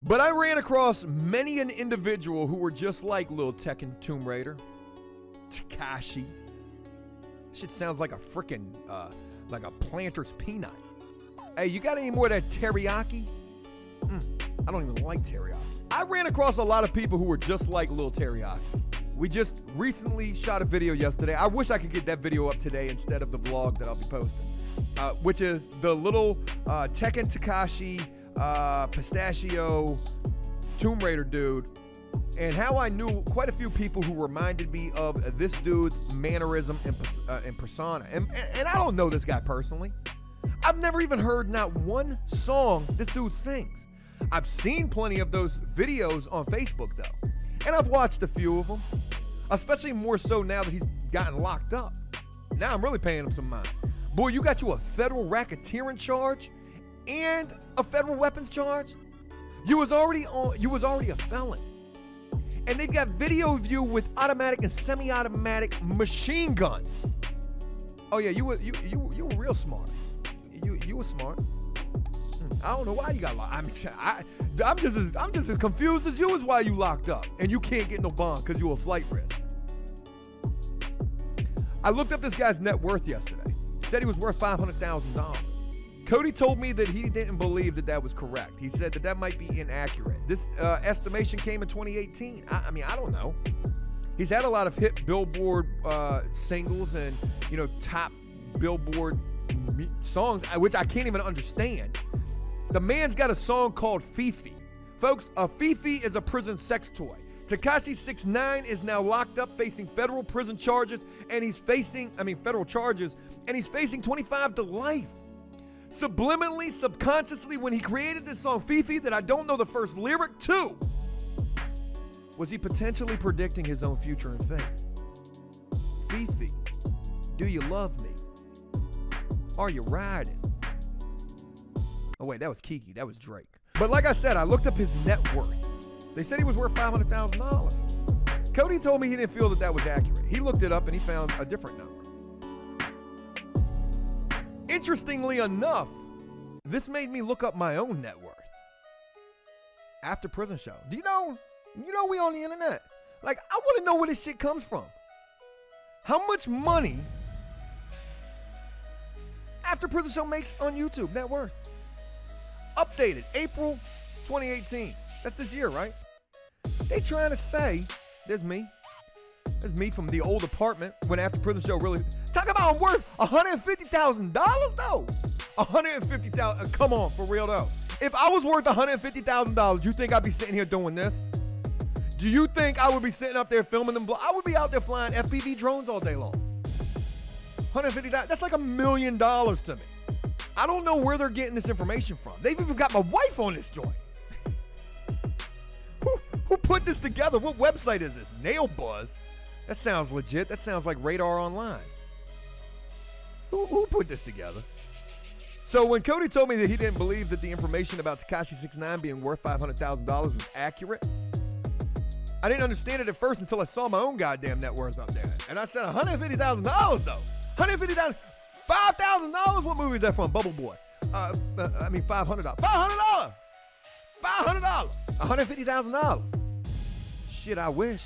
But I ran across many an individual who were just like Lil Tech and Tomb Raider, Tekashi. Shit sounds like a freaking, like a planter's peanut. Hey, you got any more of that teriyaki? I don't even like teriyaki. I ran across a lot of people who were just like Lil Teriyaki. We just recently shot a video yesterday. I wish I could get that video up today instead of the vlog that I'll be posting, which is the little Tekken Tekashi pistachio Tomb Raider dude, and how I knew quite a few people who reminded me of this dude's mannerism and persona. And I don't know this guy personally. I've never even heard not one song this dude sings. I've seen plenty of those videos on Facebook though, and I've watched a few of them, especially more so now that he's gotten locked up. Now I'm really paying him some mind. Boy, you got you a federal racketeering charge and a federal weapons charge? You was already a felon. And they've got video of you with automatic and semi-automatic machine guns. Oh yeah, you were real smart. You were smart. I don't know why you got locked. I'm just as confused as you as why you locked up and you can't get no bond because you a flight risk. I looked up this guy's net worth yesterday. Said he was worth $500,000. Cody told me that he didn't believe that was correct. He said that might be inaccurate. This estimation came in 2018. I mean, I don't know. He's had a lot of hit Billboard singles and, top Billboard songs, which I can't even understand. The man's got a song called Fifi. Folks, a Fifi is a prison sex toy. Tekashi 6ix9ine is now locked up facing federal prison charges, and he's facing 25 to life. Subliminally, subconsciously, when he created this song Fifi that I don't know the first lyric to, was he potentially predicting his own future and fate? Fifi, do you love me? Are you riding? Oh wait, that was Kiki, that was Drake. But like I said, I looked up his net worth. They said he was worth $500,000. Cody told me he didn't feel that was accurate. He looked it up and he found a different number. Interestingly enough, this made me look up my own net worth. After Prison Show. Do you know we on the internet. Like, I want to know where this shit comes from. How much money After Prison Show makes on YouTube, net worth. Updated, April 2018. That's this year, right? They trying to say, there's me from the old apartment when After Prison Show really, talk about I'm worth $150,000 though. $150,000, come on, for real though. If I was worth $150,000, you think I'd be sitting here doing this? Do you think I would be sitting up there filming them? I would be out there flying FPV drones all day long. $150, that's like $1 million to me. I don't know where they're getting this information from. They've even got my wife on this joint. Who put this together? What website is this? Nail Buzz? That sounds legit. That sounds like Radar Online. Who put this together? So when Cody told me that he didn't believe that the information about Tekashi 6ix9ine being worth $500,000 was accurate, I didn't understand it at first until I saw my own goddamn net worth up there. And I said, $150,000 though. $150,000, $5,000. What movie is that from? Bubble Boy. $500. $500. $150,000. Shit, I wish.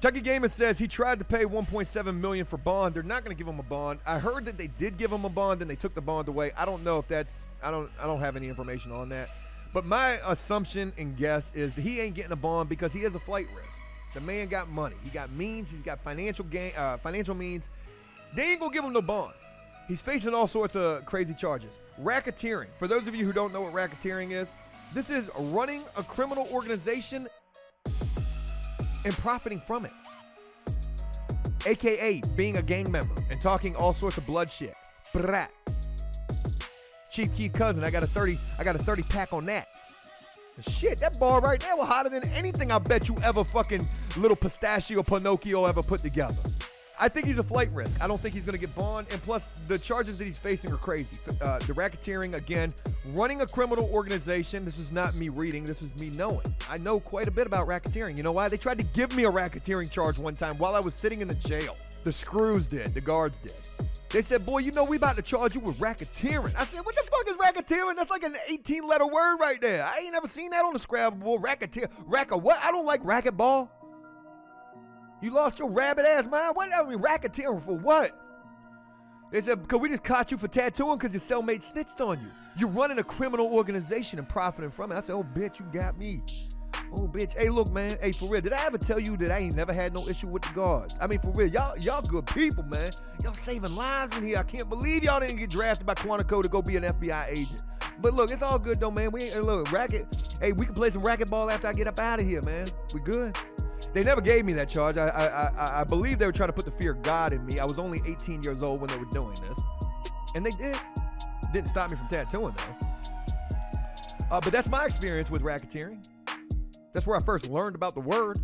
Chucky Gamer says he tried to pay $1.7 million for bond. They're not going to give him a bond. I heard that they did give him a bond and they took the bond away. I don't know if that's, I don't have any information on that. But my assumption and guess is that he ain't getting a bond because he has a flight risk. The man got money. He got means. He's got financial means. They ain't going to give him no bond. He's facing all sorts of crazy charges. Racketeering. For those of you who don't know what racketeering is, this is running a criminal organization and profiting from it. AKA being a gang member and talking all sorts of blood shit. Brat. Chief Keith Cousin, I got a 30 pack on that. Shit, that bar right there was hotter than anything I bet you ever fucking little pistachio Pinocchio ever put together. I think he's a flight risk. I don't think he's going to get bond. And plus, the charges that he's facing are crazy. The racketeering, again, running a criminal organization. This is not me reading. This is me knowing. I know quite a bit about racketeering. You know why? They tried to give me a racketeering charge one time while I was sitting in the jail. The screws did. The guards did. They said, boy, you know we about to charge you with racketeering. I said, what the fuck is racketeering? That's like an 18-letter word right there. I ain't never seen that on the Scrabble board. Racketeer. What? I don't like racquetball. You lost your rabbit ass mind? What? I mean, racketeering for what? They said, because we just caught you for tattooing because your cellmate snitched on you. You're running a criminal organization and profiting from it. I said, oh, bitch, you got me. Oh, bitch. Hey, look, man. Hey, for real, did I ever tell you that I ain't never had no issue with the guards? I mean, for real, y'all good people, man. Y'all saving lives in here. I can't believe y'all didn't get drafted by Quantico to go be an FBI agent. But look, it's all good, though, man. We ain't, look, hey, we can play some racquetball after I get up out of here, man. We good. They never gave me that charge. I believe they were trying to put the fear of God in me. I was only 18 years old when they were doing this. And they did. Didn't stop me from tattooing, though. But that's my experience with racketeering. That's where I first learned about the word.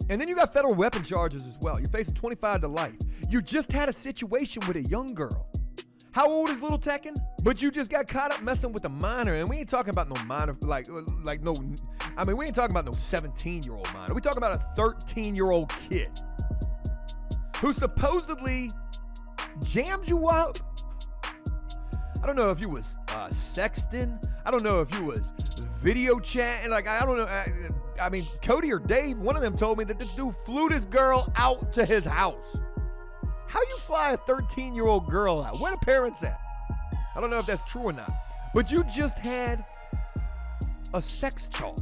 And then you got federal weapon charges as well. You're facing 25 to life. You just had a situation with a young girl. How old is little Tekken? But you just got caught up messing with a minor. And we ain't talking about no minor, we ain't talking about no 17-year-old minor. We talking about a 13-year-old kid who supposedly jammed you up. I don't know if you was sexting. I don't know if you was video chatting. Like, I don't know. I mean, Cody or Dave, one of them told me that this dude flew this girl out to his house. How you fly a 13-year-old girl out? Where the parents at? I don't know if that's true or not. But you just had a sex charge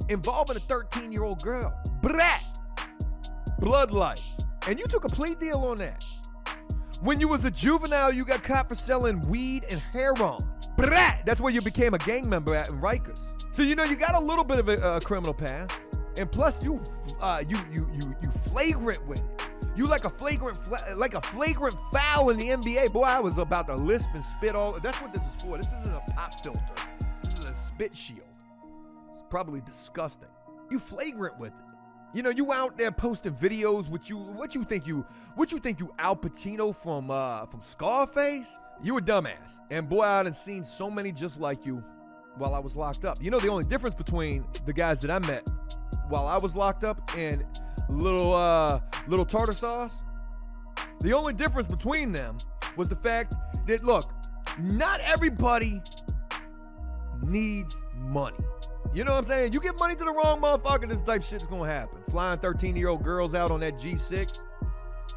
involving a 13-year-old girl. Brat. Blood life. And you took a plea deal on that. When you was a juvenile, you got caught for selling weed and heroin. Brat. That's where you became a gang member at in Rikers. So, you know, you got a little bit of a criminal past. And plus, you flagrant with it. You like a flagrant foul in the NBA. Boy, I was about to lisp and spit all. That's what this is for. This isn't a pop filter. This is a spit shield. It's probably disgusting. You flagrant with it. You know, you out there posting videos with you. What you think you Al Pacino from Scarface? You a dumbass. And boy, I done seen so many just like you while I was locked up. You know, the only difference between the guys that I met while I was locked up and little tartar sauce, the only difference between them was the fact that, look, not everybody needs money. You know what I'm saying? You give money to the wrong motherfucker, this type of shit is gonna happen. Flying 13-year-old girls out on that G6.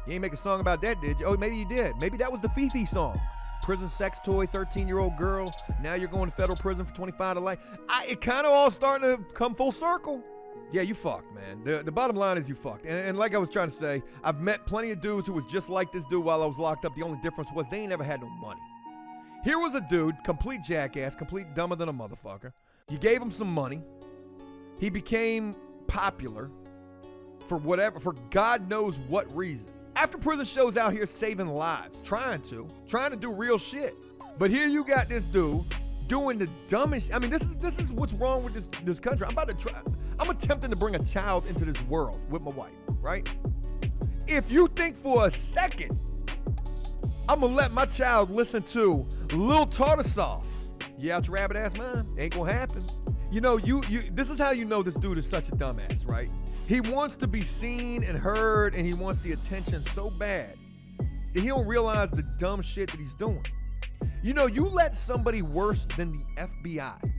You ain't make a song about that, did you? Oh, maybe you did. Maybe that was the Fifi song. Prison sex toy, 13-year-old girl. Now you're going to federal prison for 25 to life. It kind of all starting to come full circle. Yeah, you fucked, man. The bottom line is you fucked. And like I was trying to say, I've met plenty of dudes who was just like this dude while I was locked up. The only difference was they ain't never had no money. Here was a dude, complete jackass, complete dumber than a motherfucker. You gave him some money. He became popular for God knows what reason. After Prison Show's out here saving lives, trying to do real shit. But here you got this dude doing the dumbest. I mean, this is what's wrong with this country. I'm attempting to bring a child into this world with my wife, right? If you think for a second I'm gonna let my child listen to Lil Tartar Sauce, yeah, out your rabbit ass mind, ain't gonna happen. You know, this is how you know this dude is such a dumbass, right? He wants to be seen and heard, and he wants the attention so bad that he don't realize the dumb shit that he's doing. You know, you let somebody worse than the FBI,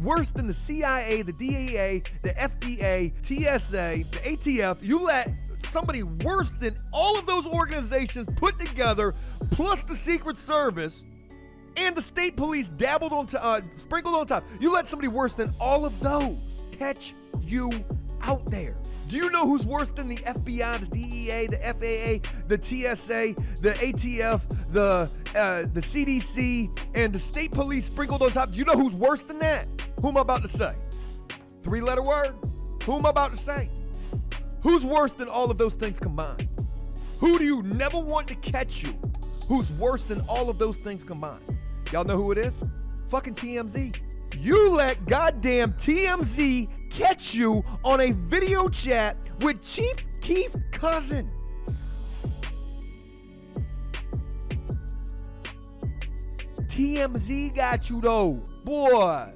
worse than the CIA, the DEA, the FDA, TSA, the ATF, you let somebody worse than all of those organizations put together, plus the Secret Service and the state police sprinkled on top. You let somebody worse than all of those catch you out there. Do you know who's worse than the FBI, the DEA, the FAA, the TSA, the ATF, the CDC, and the state police sprinkled on top? Do you know who's worse than that? Who am I about to say? 3-letter word? Who am I about to say? Who's worse than all of those things combined? Who do you never want to catch you? Who's worse than all of those things combined? Y'all know who it is? Fucking TMZ. You let goddamn TMZ catch you on a video chat with Chief Keef's cousin. TMZ got you though. Boy,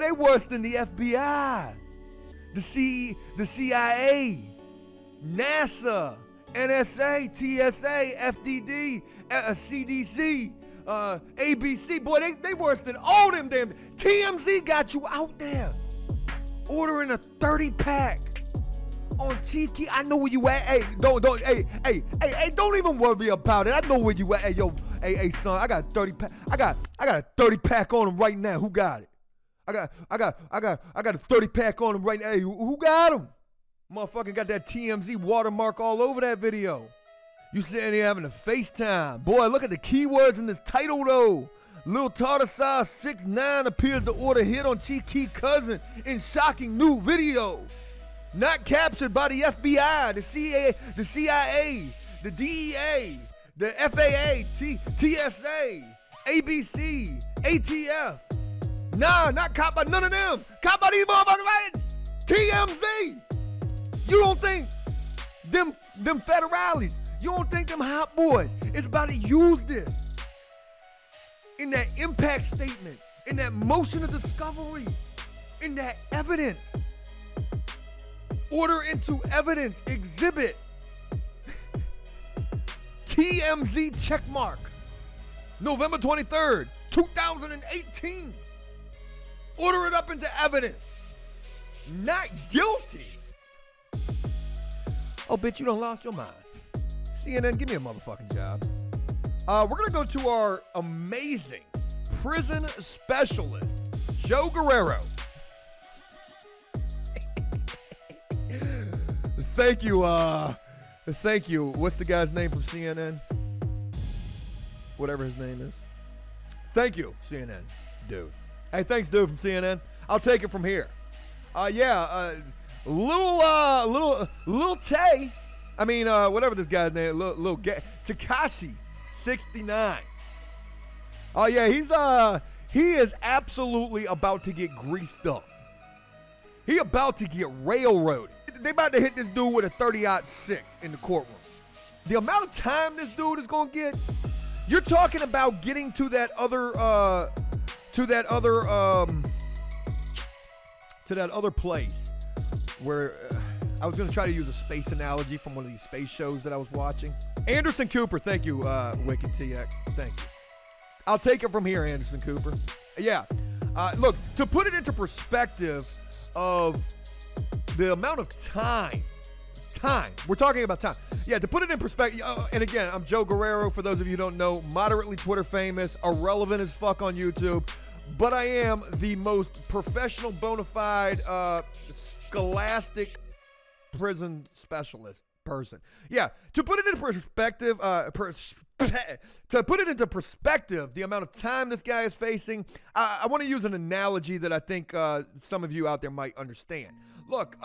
they worse than the FBI, the CIA, NASA, NSA, TSA, FDD, CDC, ABC. Boy, they worse than all them damn. TMZ got you out there ordering a 30-pack on Chief Keef. I know where you at. Hey, don't even worry about it. I know where you at. Hey, yo, hey, son, I got a 30-pack. I got a 30-pack on him right now. Who got it? I got a 30-pack on him right now. Hey, who got him? Motherfucker got that TMZ watermark all over that video. You sitting there having a FaceTime. Boy, look at the keywords in this title, though. Lil Tartar Size 6'9" appears to order hit on Chief Keef cousin in shocking new video. Not captured by the FBI, the CIA, the DEA, the FAA, TSA, ABC, ATF. Nah, not caught by none of them. Caught by these motherfuckers, right? TMZ. You don't think them federales, you don't think them hot boys is about to use this in that impact statement, in that motion of discovery, in that evidence. Order into evidence exhibit. TMZ checkmark. November 23rd, 2018. Order it up into evidence. Not guilty. Oh, bitch, you done lost your mind. CNN, give me a motherfucking job. We're going to go to our amazing prison specialist, Joe Guerrero. Thank you. What's the guy's name from CNN? Whatever his name is. Thank you, CNN, dude. Hey, thanks, dude, from CNN. I'll take it from here. Little Tay. I mean, whatever this guy's name, little Tekashi, 69. Oh yeah, he is absolutely about to get greased up. He about to get railroaded. They about to hit this dude with a 30-06 in the courtroom. The amount of time this dude is gonna get, you're talking about getting to that other place where I was gonna try to use a space analogy from one of these space shows that I was watching. Anderson Cooper, thank you, Wicked TX, thank you. I'll take it from here, Anderson Cooper. Yeah, look, to put it into perspective of the amount of time, we're talking about time. Yeah, to put it in perspective, and again, I'm Joe Guerrero, for those of you who don't know, moderately Twitter famous, irrelevant as fuck on YouTube, but I am the most professional, bona fide, scholastic prison specialist person. Yeah, to put it into perspective, the amount of time this guy is facing, I want to use an analogy that I think some of you out there might understand. Look,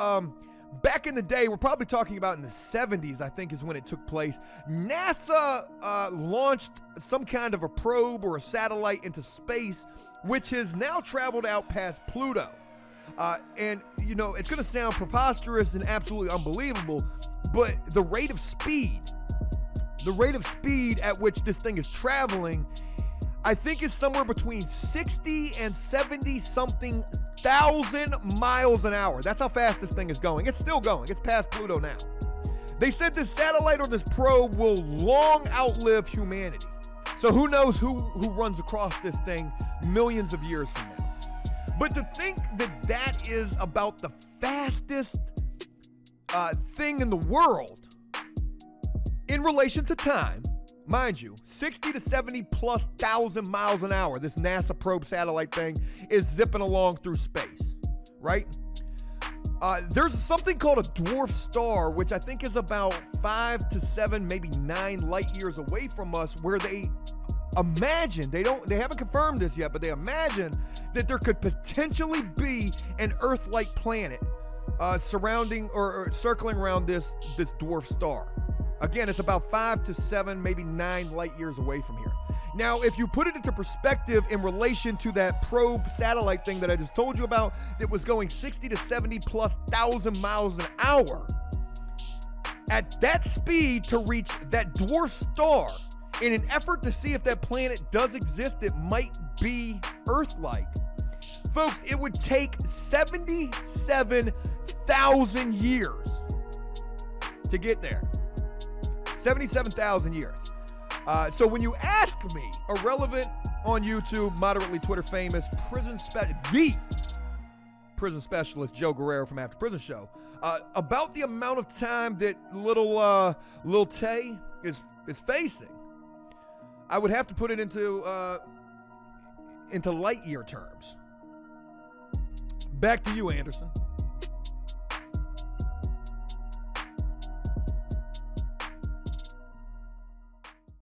back in the day, we're probably talking about in the 70s, I think is when it took place. NASA launched some kind of a probe or a satellite into space, which has now traveled out past Pluto. And, you know, it's going to sound preposterous and absolutely unbelievable, but the rate of speed at which this thing is traveling, I think is somewhere between 60 and 70 something thousand miles an hour. That's how fast this thing is going. It's still going. It's past Pluto now. They said this satellite or this probe will long outlive humanity. So who knows who runs across this thing millions of years from now. But to think that that is about the fastest thing in the world in relation to time, mind you, 60 to 70 plus thousand miles an hour, this NASA probe satellite thing is zipping along through space, right? There's something called a dwarf star, which I think is about 5 to 7, maybe 9 light years away from us, where they imagine, they haven't confirmed this yet, but they imagine that there could potentially be an Earth-like planet surrounding or circling around this dwarf star. Again, it's about 5 to 7, maybe 9 light years away from here. Now, if you put it into perspective in relation to that probe satellite thing that I just told you about, that was going 60 to 70 plus thousand miles an hour, at that speed to reach that dwarf star, in an effort to see if that planet does exist that might be Earth-like, folks, it would take 77,000 years to get there. 77,000 years. So when you ask me, irrelevant on YouTube, moderately Twitter famous, the prison specialist Joe Guerrero from After Prison Show, about the amount of time that little Tay is facing, I would have to put it into light year terms. Back to you, Anderson.